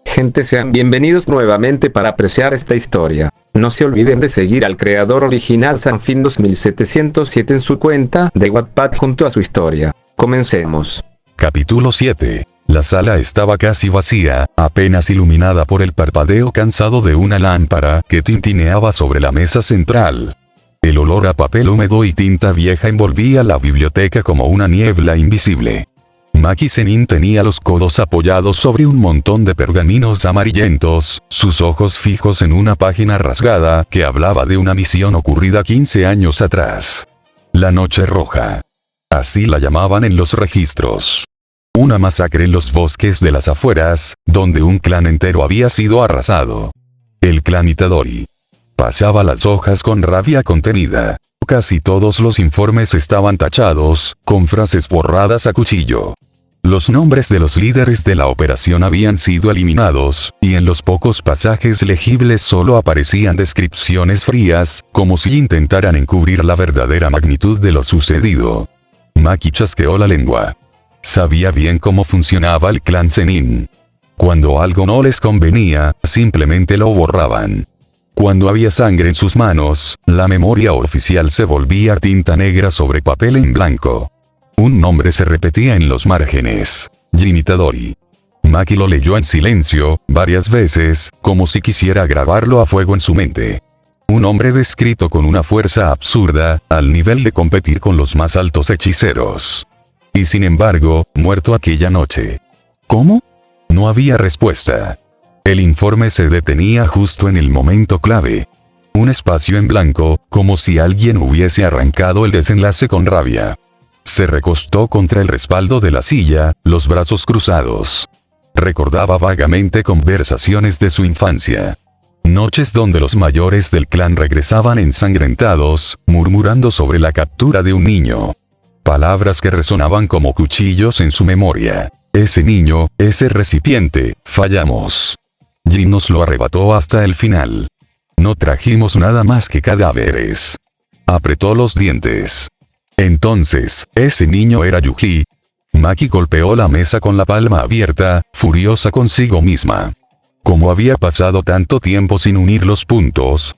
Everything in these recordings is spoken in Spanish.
Gente, sean bienvenidos nuevamente para apreciar esta historia. No se olviden de seguir al creador original Sanfin2707 en su cuenta de Wattpad junto a su historia. Comencemos. Capítulo 7. La sala estaba casi vacía, apenas iluminada por el parpadeo cansado de una lámpara que tintineaba sobre la mesa central. El olor a papel húmedo y tinta vieja envolvía la biblioteca como una niebla invisible. Maki Zenin tenía los codos apoyados sobre un montón de pergaminos amarillentos, sus ojos fijos en una página rasgada que hablaba de una misión ocurrida 15 años atrás. La Noche Roja. Así la llamaban en los registros. Una masacre en los bosques de las afueras, donde un clan entero había sido arrasado. El clan Itadori. Pasaba las hojas con rabia contenida. Casi todos los informes estaban tachados, con frases borradas a cuchillo. Los nombres de los líderes de la operación habían sido eliminados, y en los pocos pasajes legibles solo aparecían descripciones frías, como si intentaran encubrir la verdadera magnitud de lo sucedido. Maki chasqueó la lengua. Sabía bien cómo funcionaba el clan Zenin. Cuando algo no les convenía, simplemente lo borraban. Cuando había sangre en sus manos, la memoria oficial se volvía tinta negra sobre papel en blanco. Un nombre se repetía en los márgenes. Jin Itadori. Maki lo leyó en silencio, varias veces, como si quisiera grabarlo a fuego en su mente. Un hombre descrito con una fuerza absurda, al nivel de competir con los más altos hechiceros. Y sin embargo, muerto aquella noche. ¿Cómo? No había respuesta. El informe se detenía justo en el momento clave. Un espacio en blanco, como si alguien hubiese arrancado el desenlace con rabia. Se recostó contra el respaldo de la silla, los brazos cruzados. Recordaba vagamente conversaciones de su infancia. Noches donde los mayores del clan regresaban ensangrentados, murmurando sobre la captura de un niño. Palabras que resonaban como cuchillos en su memoria. Ese niño, ese recipiente, fallamos. Jin nos lo arrebató hasta el final. No trajimos nada más que cadáveres. Apretó los dientes. Entonces, ese niño era Yuji. Maki golpeó la mesa con la palma abierta, furiosa consigo misma. ¿Cómo había pasado tanto tiempo sin unir los puntos?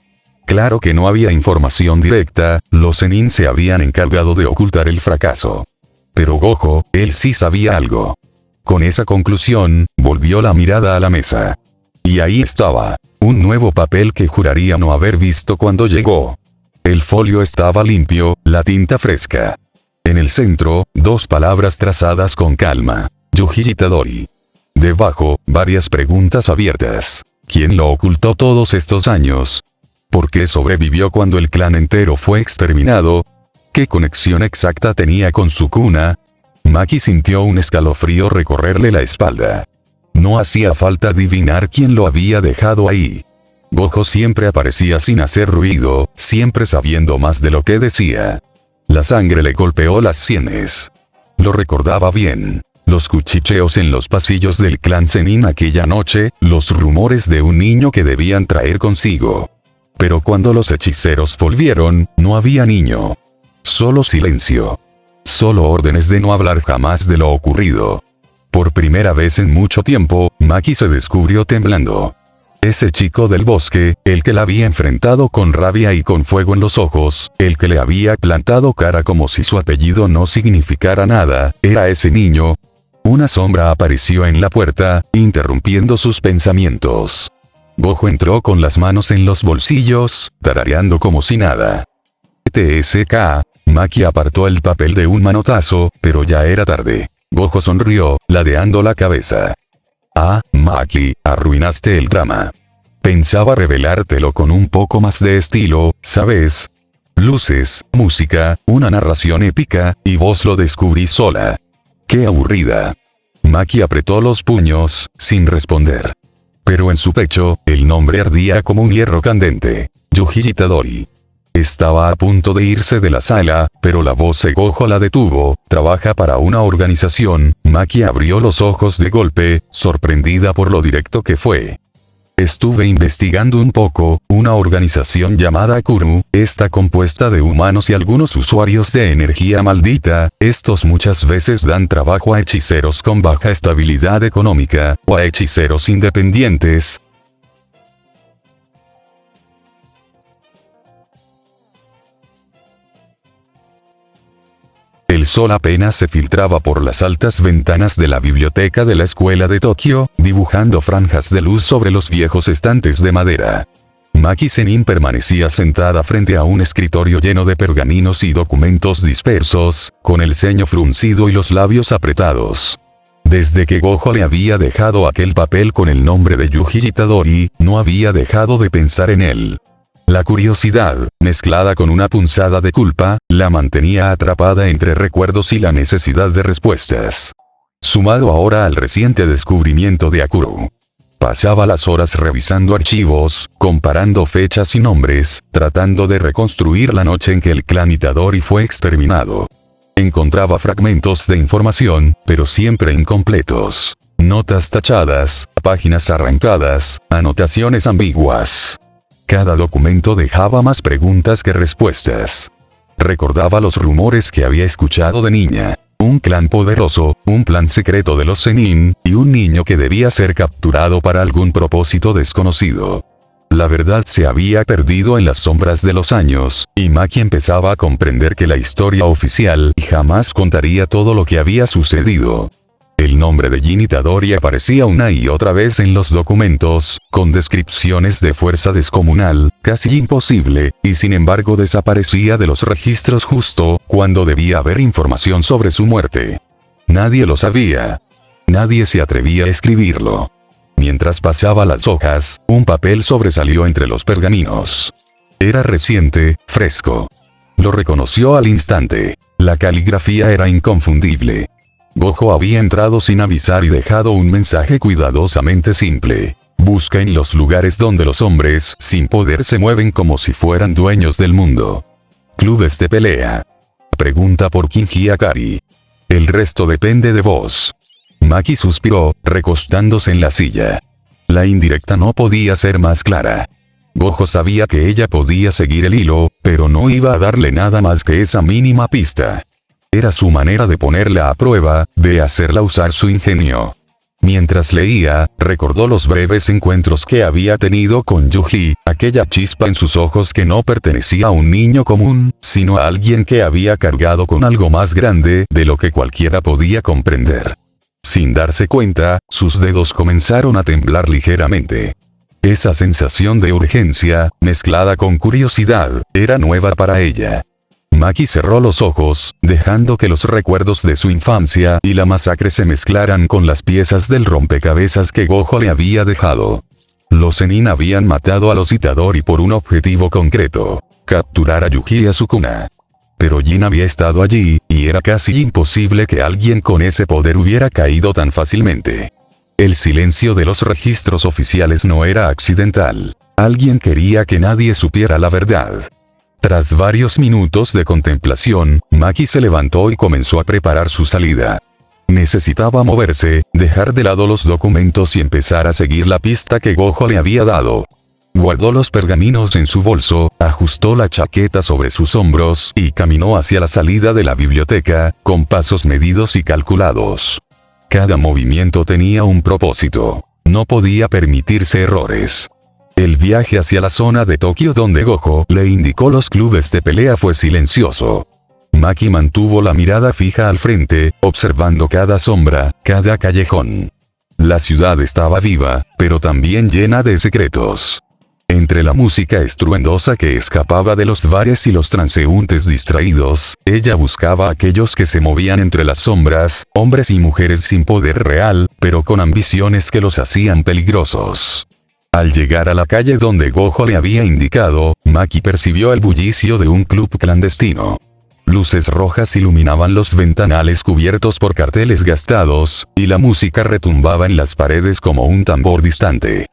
Claro que no había información directa, los Zenin se habían encargado de ocultar el fracaso. Pero Gojo, él sí sabía algo. Con esa conclusión, volvió la mirada a la mesa. Y ahí estaba, un nuevo papel que juraría no haber visto cuando llegó. El folio estaba limpio, la tinta fresca. En el centro, dos palabras trazadas con calma. Yuji Itadori. Debajo, varias preguntas abiertas. ¿Quién lo ocultó todos estos años? ¿Por qué sobrevivió cuando el clan entero fue exterminado? ¿Qué conexión exacta tenía con su cuna? Maki sintió un escalofrío recorrerle la espalda. No hacía falta adivinar quién lo había dejado ahí. Gojo siempre aparecía sin hacer ruido, siempre sabiendo más de lo que decía. La sangre le golpeó las sienes. Lo recordaba bien. Los cuchicheos en los pasillos del clan Zenin aquella noche, los rumores de un niño que debían traer consigo. Pero cuando los hechiceros volvieron, no había niño. Solo silencio. Solo órdenes de no hablar jamás de lo ocurrido. Por primera vez en mucho tiempo, Maki se descubrió temblando. Ese chico del bosque, el que la había enfrentado con rabia y con fuego en los ojos, el que le había plantado cara como si su apellido no significara nada, era ese niño. Una sombra apareció en la puerta, interrumpiendo sus pensamientos. Gojo entró con las manos en los bolsillos, tarareando como si nada. TSK, Maki apartó el papel de un manotazo, pero ya era tarde. Gojo sonrió, ladeando la cabeza. Ah, Maki, arruinaste el drama. Pensaba revelártelo con un poco más de estilo, ¿sabes? Luces, música, una narración épica, y vos lo descubrí sola. ¡Qué aburrida! Maki apretó los puños, sin responder. Pero en su pecho, el nombre ardía como un hierro candente. Yuji Itadori. Estaba a punto de irse de la sala, pero la voz de Gojo la detuvo. Trabaja para una organización. Maki abrió los ojos de golpe, sorprendida por lo directo que fue. Estuve investigando un poco, una organización llamada Akuru, está compuesta de humanos y algunos usuarios de energía maldita, estos muchas veces dan trabajo a hechiceros con baja estabilidad económica, o a hechiceros independientes. El sol apenas se filtraba por las altas ventanas de la biblioteca de la escuela de Tokio, dibujando franjas de luz sobre los viejos estantes de madera. Maki Zenin permanecía sentada frente a un escritorio lleno de pergaminos y documentos dispersos, con el ceño fruncido y los labios apretados. Desde que Gojo le había dejado aquel papel con el nombre de Yuji Itadori, no había dejado de pensar en él. La curiosidad, mezclada con una punzada de culpa, la mantenía atrapada entre recuerdos y la necesidad de respuestas. Sumado ahora al reciente descubrimiento de Akuru. Pasaba las horas revisando archivos, comparando fechas y nombres, tratando de reconstruir la noche en que el clan Itadori fue exterminado. Encontraba fragmentos de información, pero siempre incompletos. Notas tachadas, páginas arrancadas, anotaciones ambiguas. Cada documento dejaba más preguntas que respuestas. Recordaba los rumores que había escuchado de niña. Un clan poderoso, un plan secreto de los Zenin, y un niño que debía ser capturado para algún propósito desconocido. La verdad se había perdido en las sombras de los años, y Maki empezaba a comprender que la historia oficial jamás contaría todo lo que había sucedido. El nombre de Jin Itadori aparecía una y otra vez en los documentos, con descripciones de fuerza descomunal, casi imposible, y sin embargo desaparecía de los registros justo cuando debía haber información sobre su muerte. Nadie lo sabía. Nadie se atrevía a escribirlo. Mientras pasaba las hojas, un papel sobresalió entre los pergaminos. Era reciente, fresco. Lo reconoció al instante. La caligrafía era inconfundible. Gojo había entrado sin avisar y dejado un mensaje cuidadosamente simple. Busca en los lugares donde los hombres sin poder se mueven como si fueran dueños del mundo. Clubes de pelea. Pregunta por Kinji Akari. El resto depende de vos. Maki suspiró, recostándose en la silla. La indirecta no podía ser más clara. Gojo sabía que ella podía seguir el hilo, pero no iba a darle nada más que esa mínima pista. Era su manera de ponerla a prueba, de hacerla usar su ingenio. Mientras leía, recordó los breves encuentros que había tenido con Yuji, aquella chispa en sus ojos que no pertenecía a un niño común, sino a alguien que había cargado con algo más grande de lo que cualquiera podía comprender. Sin darse cuenta, sus dedos comenzaron a temblar ligeramente. Esa sensación de urgencia, mezclada con curiosidad, era nueva para ella. Maki cerró los ojos, dejando que los recuerdos de su infancia y la masacre se mezclaran con las piezas del rompecabezas que Gojo le había dejado. Los Zenin habían matado a los Itadori por un objetivo concreto: capturar a Yuji y a Sukuna. Pero Jin había estado allí, y era casi imposible que alguien con ese poder hubiera caído tan fácilmente. El silencio de los registros oficiales no era accidental. Alguien quería que nadie supiera la verdad. Tras varios minutos de contemplación, Maki se levantó y comenzó a preparar su salida. Necesitaba moverse, dejar de lado los documentos y empezar a seguir la pista que Gojo le había dado. Guardó los pergaminos en su bolso, ajustó la chaqueta sobre sus hombros y caminó hacia la salida de la biblioteca, con pasos medidos y calculados. Cada movimiento tenía un propósito. No podía permitirse errores. El viaje hacia la zona de Tokio donde Gojo le indicó los clubes de pelea fue silencioso. Maki mantuvo la mirada fija al frente, observando cada sombra, cada callejón. La ciudad estaba viva, pero también llena de secretos. Entre la música estruendosa que escapaba de los bares y los transeúntes distraídos, ella buscaba a aquellos que se movían entre las sombras, hombres y mujeres sin poder real, pero con ambiciones que los hacían peligrosos. Al llegar a la calle donde Gojo le había indicado, Maki percibió el bullicio de un club clandestino. Luces rojas iluminaban los ventanales cubiertos por carteles gastados, y la música retumbaba en las paredes como un tambor distante.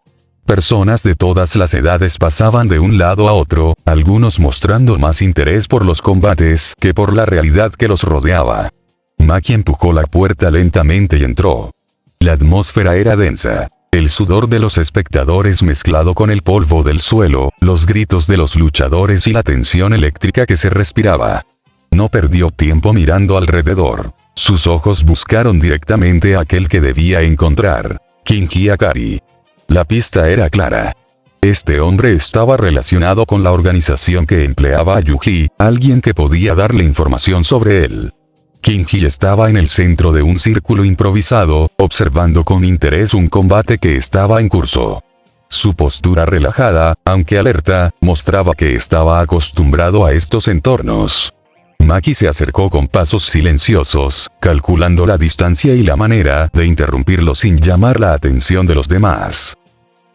Personas de todas las edades pasaban de un lado a otro, algunos mostrando más interés por los combates que por la realidad que los rodeaba. Maki empujó la puerta lentamente y entró. La atmósfera era densa. El sudor de los espectadores mezclado con el polvo del suelo, los gritos de los luchadores y la tensión eléctrica que se respiraba. No perdió tiempo mirando alrededor. Sus ojos buscaron directamente a aquel que debía encontrar. Kinji Akari. La pista era clara. Este hombre estaba relacionado con la organización que empleaba a Yuji, alguien que podía darle información sobre él. Kinji estaba en el centro de un círculo improvisado, observando con interés un combate que estaba en curso. Su postura relajada, aunque alerta, mostraba que estaba acostumbrado a estos entornos. Maki se acercó con pasos silenciosos, calculando la distancia y la manera de interrumpirlo sin llamar la atención de los demás.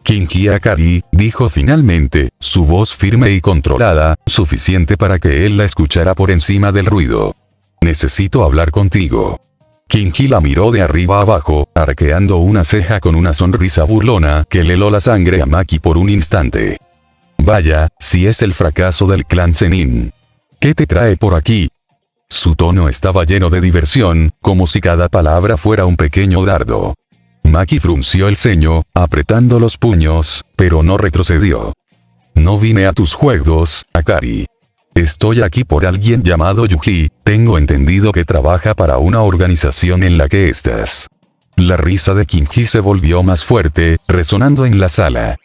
Kinji Akari, dijo finalmente, su voz firme y controlada, suficiente para que él la escuchara por encima del ruido. Necesito hablar contigo. Kinji la miró de arriba abajo, arqueando una ceja con una sonrisa burlona que le heló la sangre a Maki por un instante. Vaya, si es el fracaso del clan Zenin. ¿Qué te trae por aquí? Su tono estaba lleno de diversión, como si cada palabra fuera un pequeño dardo. Maki frunció el ceño, apretando los puños, pero no retrocedió. No vine a tus juegos, Akari. Estoy aquí por alguien llamado Yuji, tengo entendido que trabaja para una organización en la que estás. La risa de Kinji se volvió más fuerte, resonando en la sala.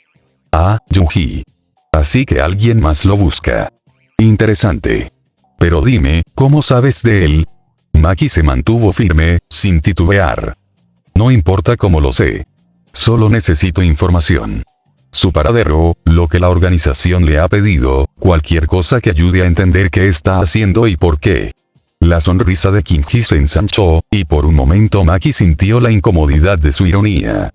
Ah, Yuji. Así que alguien más lo busca. Interesante. Pero dime, ¿cómo sabes de él? Maki se mantuvo firme, sin titubear. No importa cómo lo sé. Solo necesito información. Su paradero, lo que la organización le ha pedido, cualquier cosa que ayude a entender qué está haciendo y por qué. La sonrisa de Kinji se ensanchó, y por un momento Maki sintió la incomodidad de su ironía.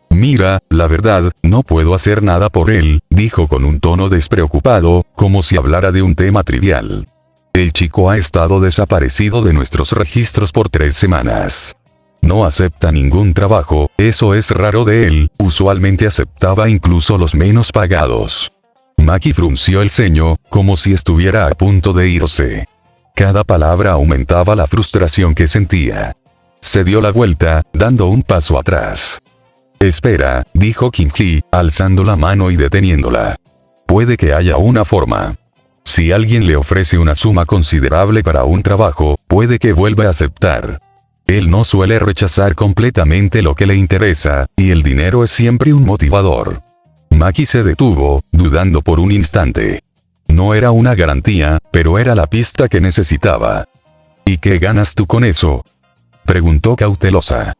Mira, la verdad, no puedo hacer nada por él, dijo con un tono despreocupado, como si hablara de un tema trivial. El chico ha estado desaparecido de nuestros registros por 3 semanas. No acepta ningún trabajo, eso es raro de él, usualmente aceptaba incluso los menos pagados. Maki frunció el ceño, como si estuviera a punto de irse. Cada palabra aumentaba la frustración que sentía. Se dio la vuelta, dando un paso atrás. Espera, dijo Kinji, alzando la mano y deteniéndola. Puede que haya una forma. Si alguien le ofrece una suma considerable para un trabajo, puede que vuelva a aceptar. Él no suele rechazar completamente lo que le interesa, y el dinero es siempre un motivador. Maki se detuvo, dudando por un instante. No era una garantía, pero era la pista que necesitaba. ¿Y qué ganas tú con eso? Preguntó cautelosa.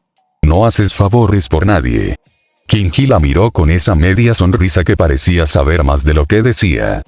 No haces favores por nadie. Kinji la miró con esa media sonrisa que parecía saber más de lo que decía.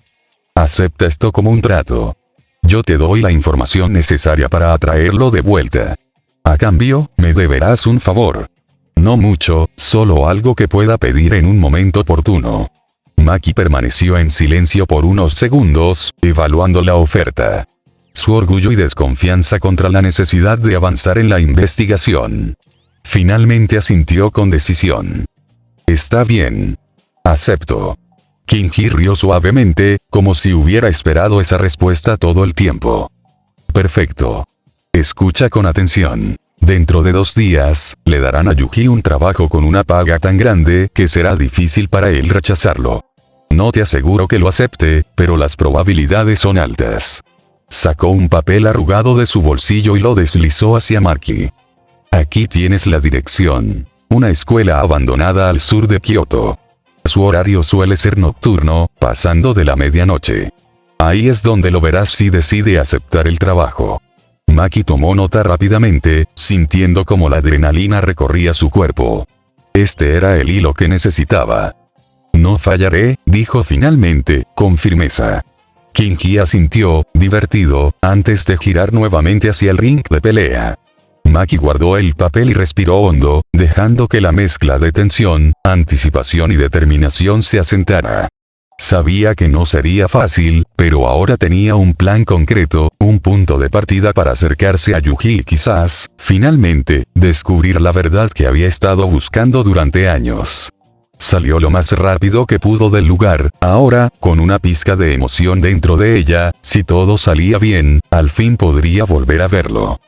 Acepta esto como un trato. Yo te doy la información necesaria para atraerlo de vuelta. A cambio, me deberás un favor. No mucho, solo algo que pueda pedir en un momento oportuno. Maki permaneció en silencio por unos segundos, evaluando la oferta. Su orgullo y desconfianza contra la necesidad de avanzar en la investigación. Finalmente asintió con decisión. Está bien. Acepto. Kinji rió suavemente, como si hubiera esperado esa respuesta todo el tiempo. Perfecto. Escucha con atención. Dentro de 2 días, le darán a Yuji un trabajo con una paga tan grande que será difícil para él rechazarlo. No te aseguro que lo acepte, pero las probabilidades son altas. Sacó un papel arrugado de su bolsillo y lo deslizó hacia Maki. Aquí tienes la dirección. Una escuela abandonada al sur de Kioto. Su horario suele ser nocturno, pasando de la medianoche. Ahí es donde lo verás si decide aceptar el trabajo. Maki tomó nota rápidamente, sintiendo como la adrenalina recorría su cuerpo. Este era el hilo que necesitaba. No fallaré, dijo finalmente, con firmeza. Kinji asintió, divertido, antes de girar nuevamente hacia el ring de pelea. Maki guardó el papel y respiró hondo, dejando que la mezcla de tensión, anticipación y determinación se asentara. Sabía que no sería fácil, pero ahora tenía un plan concreto, un punto de partida para acercarse a Yuji y quizás, finalmente, descubrir la verdad que había estado buscando durante años. Salió lo más rápido que pudo del lugar, ahora, con una pizca de emoción dentro de ella, si todo salía bien, al fin podría volver a verlo.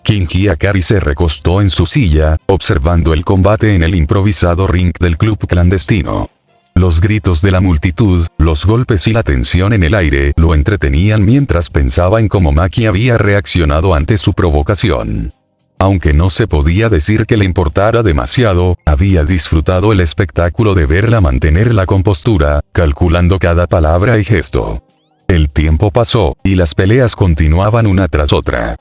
Kinji Akari se recostó en su silla, observando el combate en el improvisado ring del club clandestino. Los gritos de la multitud, los golpes y la tensión en el aire lo entretenían mientras pensaba en cómo Maki había reaccionado ante su provocación. Aunque no se podía decir que le importara demasiado, había disfrutado el espectáculo de verla mantener la compostura, calculando cada palabra y gesto. El tiempo pasó, y las peleas continuaban una tras otra.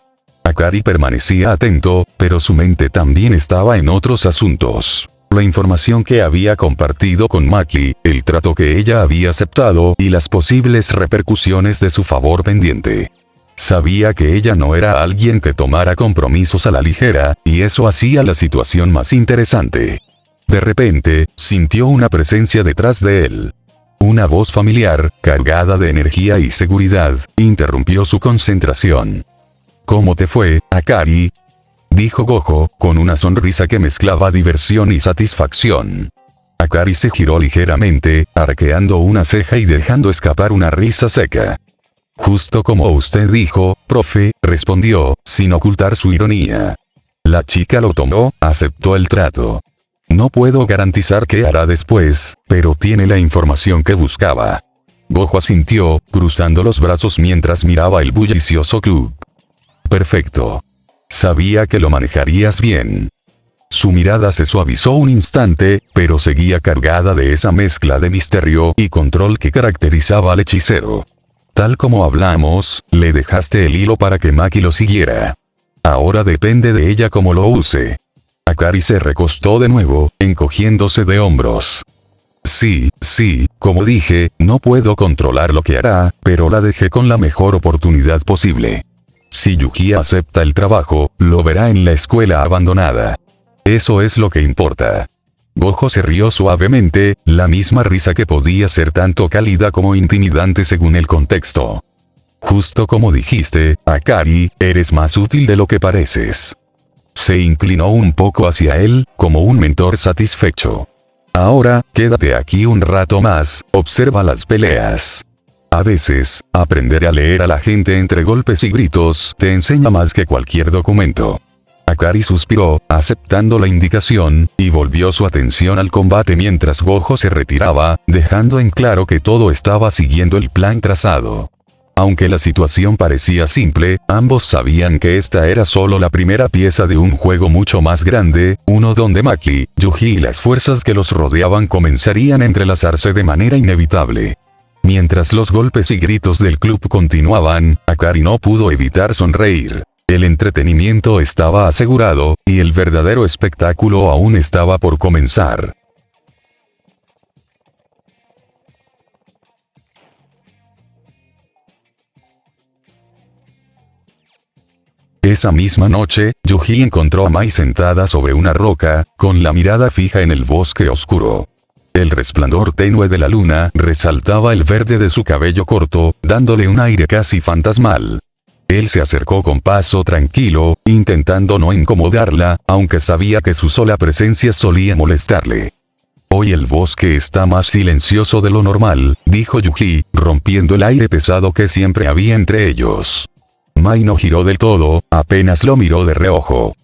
Akari permanecía atento, pero su mente también estaba en otros asuntos. La información que había compartido con Maki, el trato que ella había aceptado y las posibles repercusiones de su favor pendiente. Sabía que ella no era alguien que tomara compromisos a la ligera, y eso hacía la situación más interesante. De repente, sintió una presencia detrás de él. Una voz familiar, cargada de energía y seguridad, interrumpió su concentración. ¿Cómo te fue, Akari?, dijo Gojo, con una sonrisa que mezclaba diversión y satisfacción. Akari se giró ligeramente, arqueando una ceja y dejando escapar una risa seca. Justo como usted dijo, profe, respondió, sin ocultar su ironía. La chica lo tomó, aceptó el trato. No puedo garantizar qué hará después, pero tiene la información que buscaba. Gojo asintió, cruzando los brazos mientras miraba el bullicioso club. Perfecto. Sabía que lo manejarías bien. Su mirada se suavizó un instante, pero seguía cargada de esa mezcla de misterio y control que caracterizaba al hechicero. Tal como hablamos, le dejaste el hilo para que Maki lo siguiera. Ahora depende de ella cómo lo use. Akari se recostó de nuevo, encogiéndose de hombros. Sí, como dije, no puedo controlar lo que hará, pero la dejé con la mejor oportunidad posible. Si Yuji acepta el trabajo, lo verá en la escuela abandonada. Eso es lo que importa. Gojo se rió suavemente, la misma risa que podía ser tanto cálida como intimidante según el contexto. Justo como dijiste, Akari, eres más útil de lo que pareces. Se inclinó un poco hacia él, como un mentor satisfecho. Ahora, quédate aquí un rato más, observa las peleas. A veces, aprender a leer a la gente entre golpes y gritos te enseña más que cualquier documento. Akari suspiró, aceptando la indicación, y volvió su atención al combate mientras Gojo se retiraba, dejando en claro que todo estaba siguiendo el plan trazado. Aunque la situación parecía simple, ambos sabían que esta era solo la primera pieza de un juego mucho más grande, uno donde Maki, Yuji y las fuerzas que los rodeaban comenzarían a entrelazarse de manera inevitable. Mientras los golpes y gritos del club continuaban, Akari no pudo evitar sonreír. El entretenimiento estaba asegurado, y el verdadero espectáculo aún estaba por comenzar. Esa misma noche, Yuji encontró a Mai sentada sobre una roca, con la mirada fija en el bosque oscuro. El resplandor tenue de la luna resaltaba el verde de su cabello corto, dándole un aire casi fantasmal. Él se acercó con paso tranquilo, intentando no incomodarla, aunque sabía que su sola presencia solía molestarle. Hoy el bosque está más silencioso de lo normal, dijo Yuji, rompiendo el aire pesado que siempre había entre ellos. Mai no giró del todo, apenas lo miró de reojo.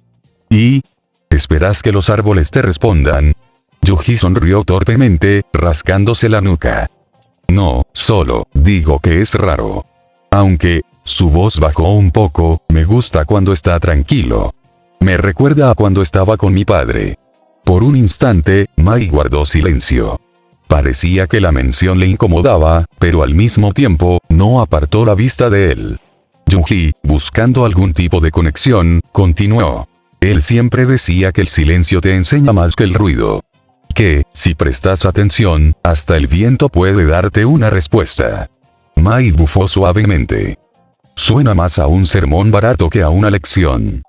¿Y? ¿Esperas que los árboles te respondan? Yuji sonrió torpemente, rascándose la nuca. No, solo, digo que es raro. Aunque, su voz bajó un poco, me gusta cuando está tranquilo. Me recuerda a cuando estaba con mi padre. Por un instante, Mai guardó silencio. Parecía que la mención le incomodaba, pero al mismo tiempo, no apartó la vista de él. Yuji, buscando algún tipo de conexión, continuó. Él siempre decía que el silencio te enseña más que el ruido. Que, si prestas atención, hasta el viento puede darte una respuesta. Mai bufó suavemente. Suena más a un sermón barato que a una lección.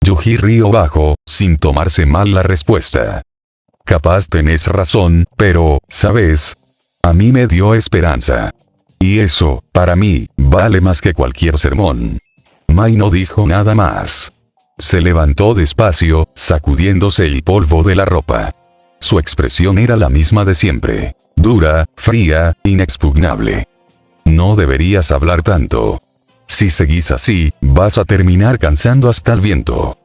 Yuji rió bajo, sin tomarse mal la respuesta. Capaz tenés razón, pero, ¿sabes? A mí me dio esperanza. Y eso, para mí, vale más que cualquier sermón. Mai no dijo nada más. Se levantó despacio, sacudiéndose el polvo de la ropa. Su expresión era la misma de siempre. Dura, fría, inexpugnable. No deberías hablar tanto. Si seguís así, vas a terminar cansando hasta el viento.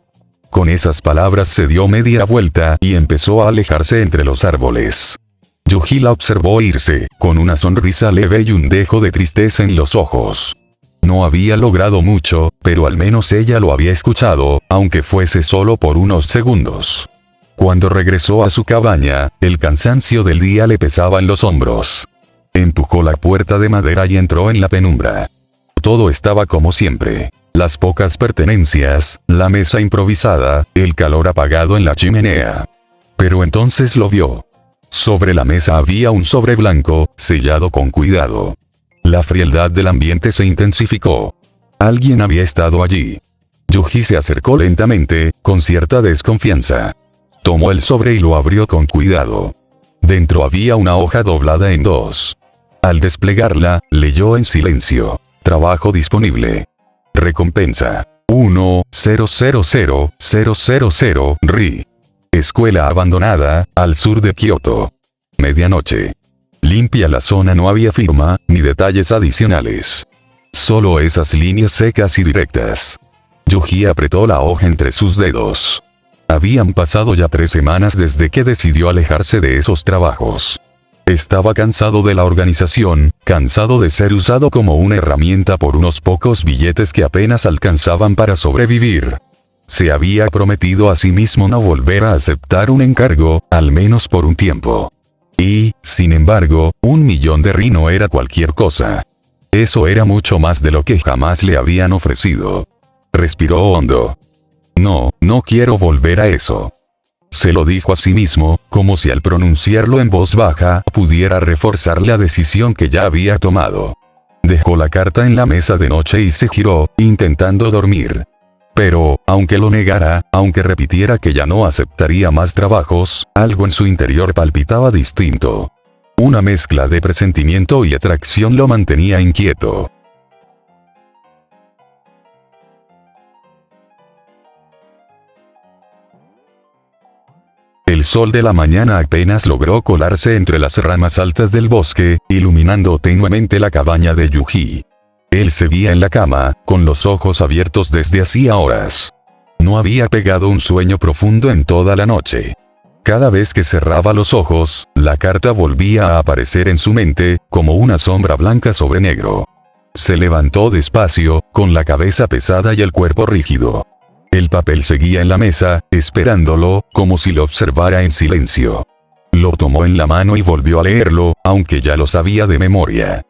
Con esas palabras se dio media vuelta y empezó a alejarse entre los árboles. Yuji la observó irse, con una sonrisa leve y un dejo de tristeza en los ojos. No había logrado mucho, pero al menos ella lo había escuchado, aunque fuese solo por unos segundos. Cuando regresó a su cabaña, el cansancio del día le pesaba en los hombros. Empujó la puerta de madera y entró en la penumbra. Todo estaba como siempre. Las pocas pertenencias, la mesa improvisada, el calor apagado en la chimenea. Pero entonces lo vio. Sobre la mesa había un sobre blanco, sellado con cuidado. La frialdad del ambiente se intensificó. Alguien había estado allí. Yuji se acercó lentamente, con cierta desconfianza. Tomó el sobre y lo abrió con cuidado. Dentro había una hoja doblada en dos. Al desplegarla, leyó en silencio. Trabajo disponible. Recompensa. 1000000 Ri. Escuela abandonada, al sur de Kioto. Medianoche. Limpia la zona. No había firma, ni detalles adicionales. Solo esas líneas secas y directas. Yuji apretó la hoja entre sus dedos. Habían pasado ya 3 semanas desde que decidió alejarse de esos trabajos. Estaba cansado de la organización, cansado de ser usado como una herramienta por unos pocos billetes que apenas alcanzaban para sobrevivir. Se había prometido a sí mismo no volver a aceptar un encargo, al menos por un tiempo. Y, sin embargo, 1 millón de ri no era cualquier cosa. Eso era mucho más de lo que jamás le habían ofrecido. Respiró hondo. No quiero volver a eso. Se lo dijo a sí mismo, como si al pronunciarlo en voz baja pudiera reforzar la decisión que ya había tomado. Dejó la carta en la mesa de noche y se giró, intentando dormir. Pero, aunque lo negara, aunque repitiera que ya no aceptaría más trabajos, algo en su interior palpitaba distinto. Una mezcla de presentimiento y atracción lo mantenía inquieto. El sol de la mañana apenas logró colarse entre las ramas altas del bosque, iluminando tenuemente la cabaña de Yuji. Él seguía en la cama, con los ojos abiertos desde hacía horas. No había pegado un sueño profundo en toda la noche. Cada vez que cerraba los ojos, la carta volvía a aparecer en su mente, como una sombra blanca sobre negro. Se levantó despacio, con la cabeza pesada y el cuerpo rígido. El papel seguía en la mesa, esperándolo, como si lo observara en silencio. Lo tomó en la mano y volvió a leerlo, aunque ya lo sabía de memoria.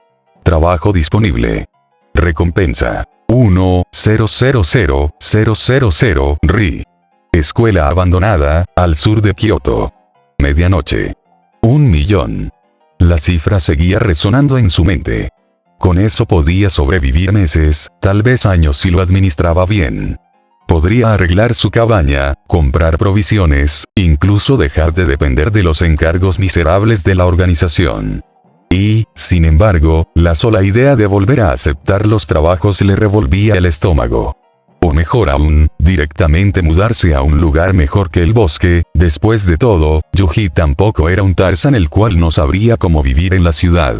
Trabajo disponible. Recompensa. 1000000 Ri. Escuela abandonada, al sur de Kioto. Medianoche. 1 millón. La cifra seguía resonando en su mente. Con eso podía sobrevivir meses, tal vez años si lo administraba bien. Podría arreglar su cabaña, comprar provisiones, incluso dejar de depender de los encargos miserables de la organización. Y, sin embargo, la sola idea de volver a aceptar los trabajos le revolvía el estómago. O mejor aún, directamente mudarse a un lugar mejor que el bosque. Después de todo, Yuji tampoco era un Tarzán el cual no sabría cómo vivir en la ciudad.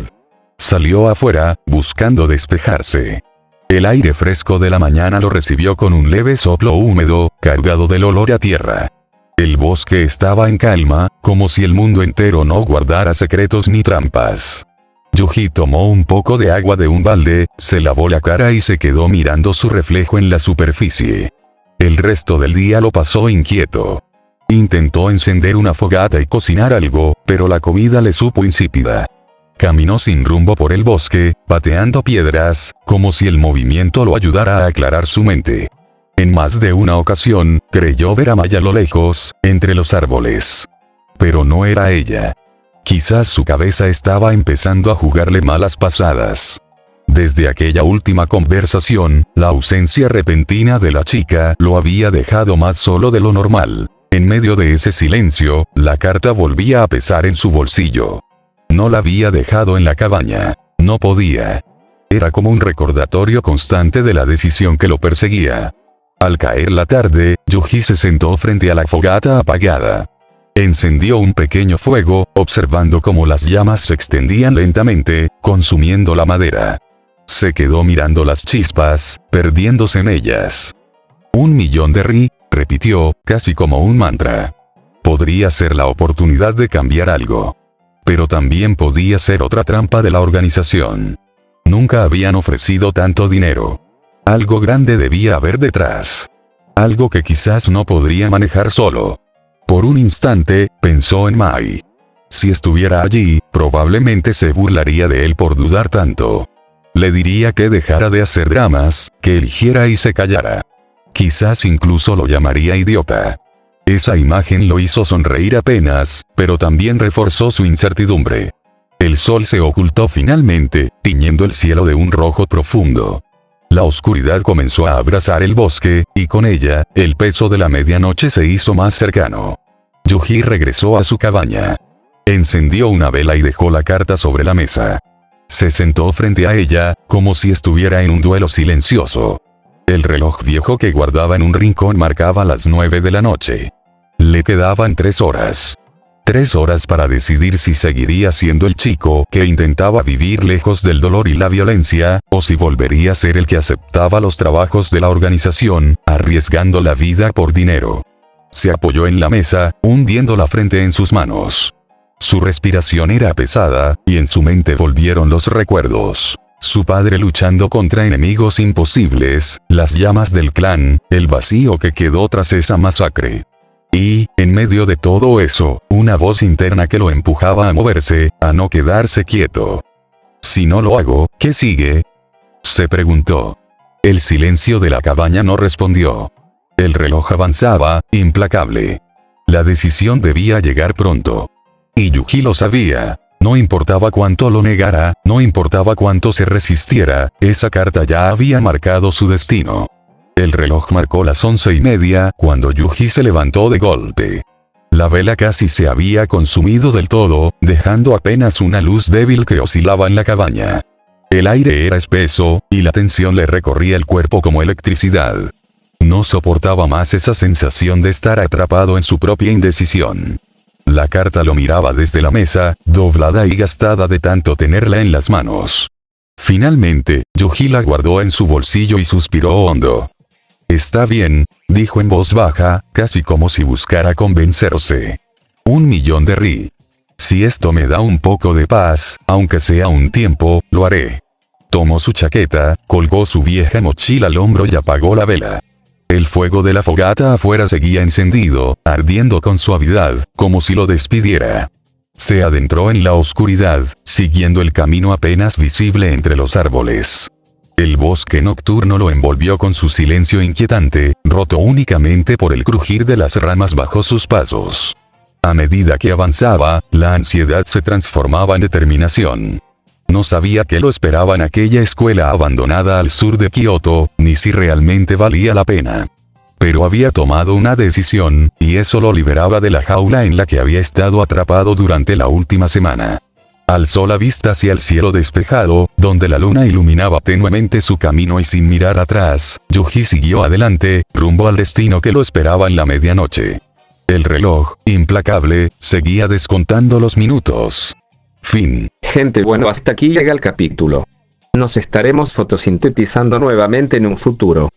Salió afuera, buscando despejarse. El aire fresco de la mañana lo recibió con un leve soplo húmedo, cargado del olor a tierra. El bosque estaba en calma, como si el mundo entero no guardara secretos ni trampas. Yuji tomó un poco de agua de un balde, se lavó la cara y se quedó mirando su reflejo en la superficie. El resto del día lo pasó inquieto. Intentó encender una fogata y cocinar algo, pero la comida le supo insípida. Caminó sin rumbo por el bosque, pateando piedras, como si el movimiento lo ayudara a aclarar su mente. En más de una ocasión, creyó ver a Maya a lo lejos, entre los árboles. Pero no era ella. Quizás su cabeza estaba empezando a jugarle malas pasadas. Desde aquella última conversación, la ausencia repentina de la chica lo había dejado más solo de lo normal. En medio de ese silencio, la carta volvía a pesar en su bolsillo. No la había dejado en la cabaña. No podía. Era como un recordatorio constante de la decisión que lo perseguía. Al caer la tarde, Yuji se sentó frente a la fogata apagada. Encendió un pequeño fuego, observando cómo las llamas se extendían lentamente, consumiendo la madera. Se quedó mirando las chispas, perdiéndose en ellas. 1.000.000 de ri, repitió, casi como un mantra. Podría ser la oportunidad de cambiar algo. Pero también podía ser otra trampa de la organización. Nunca habían ofrecido tanto dinero. Algo grande debía haber detrás. Algo que quizás no podría manejar solo. Por un instante, pensó en Mai. Si estuviera allí, probablemente se burlaría de él por dudar tanto. Le diría que dejara de hacer dramas, que eligiera y se callara. Quizás incluso lo llamaría idiota. Esa imagen lo hizo sonreír apenas, pero también reforzó su incertidumbre. El sol se ocultó finalmente, tiñendo el cielo de un rojo profundo. La oscuridad comenzó a abrazar el bosque, y con ella, el peso de la medianoche se hizo más cercano. Yuji regresó a su cabaña. Encendió una vela y dejó la carta sobre la mesa. Se sentó frente a ella, como si estuviera en un duelo silencioso. El reloj viejo que guardaba en un rincón marcaba las 9 de la noche. Le quedaban 3 horas. 3 horas para decidir si seguiría siendo el chico que intentaba vivir lejos del dolor y la violencia, o si volvería a ser el que aceptaba los trabajos de la organización, arriesgando la vida por dinero. Se apoyó en la mesa, hundiendo la frente en sus manos. Su respiración era pesada, y en su mente volvieron los recuerdos. Su padre luchando contra enemigos imposibles, las llamas del clan, el vacío que quedó tras esa masacre. Y, en medio de todo eso, una voz interna que lo empujaba a moverse, a no quedarse quieto. Si no lo hago, ¿qué sigue?, se preguntó. El silencio de la cabaña no respondió. El reloj avanzaba, implacable. La decisión debía llegar pronto. Y Yuji lo sabía. No importaba cuánto lo negara, no importaba cuánto se resistiera, esa carta ya había marcado su destino. El reloj marcó las 11:30 cuando Yuji se levantó de golpe. La vela casi se había consumido del todo, dejando apenas una luz débil que oscilaba en la cabaña. El aire era espeso, y la tensión le recorría el cuerpo como electricidad. No soportaba más esa sensación de estar atrapado en su propia indecisión. La carta lo miraba desde la mesa, doblada y gastada de tanto tenerla en las manos. Finalmente, Yuji la guardó en su bolsillo y suspiró hondo. Está bien, dijo en voz baja, casi como si buscara convencerse. 1.000.000 de ri. Si esto me da un poco de paz, aunque sea un tiempo, lo haré. Tomó su chaqueta, colgó su vieja mochila al hombro y apagó la vela. El fuego de la fogata afuera seguía encendido, ardiendo con suavidad, como si lo despidiera. Se adentró en la oscuridad, siguiendo el camino apenas visible entre los árboles. El bosque nocturno lo envolvió con su silencio inquietante, roto únicamente por el crujir de las ramas bajo sus pasos. A medida que avanzaba, la ansiedad se transformaba en determinación. No sabía qué lo esperaba en aquella escuela abandonada al sur de Kioto, ni si realmente valía la pena. Pero había tomado una decisión, y eso lo liberaba de la jaula en la que había estado atrapado durante la última semana. Alzó la vista hacia el cielo despejado, donde la luna iluminaba tenuemente su camino y sin mirar atrás, Yuji siguió adelante, rumbo al destino que lo esperaba en la medianoche. El reloj, implacable, seguía descontando los minutos. Fin. Gente, bueno, hasta aquí llega el capítulo. Nos estaremos fotosintetizando nuevamente en un futuro.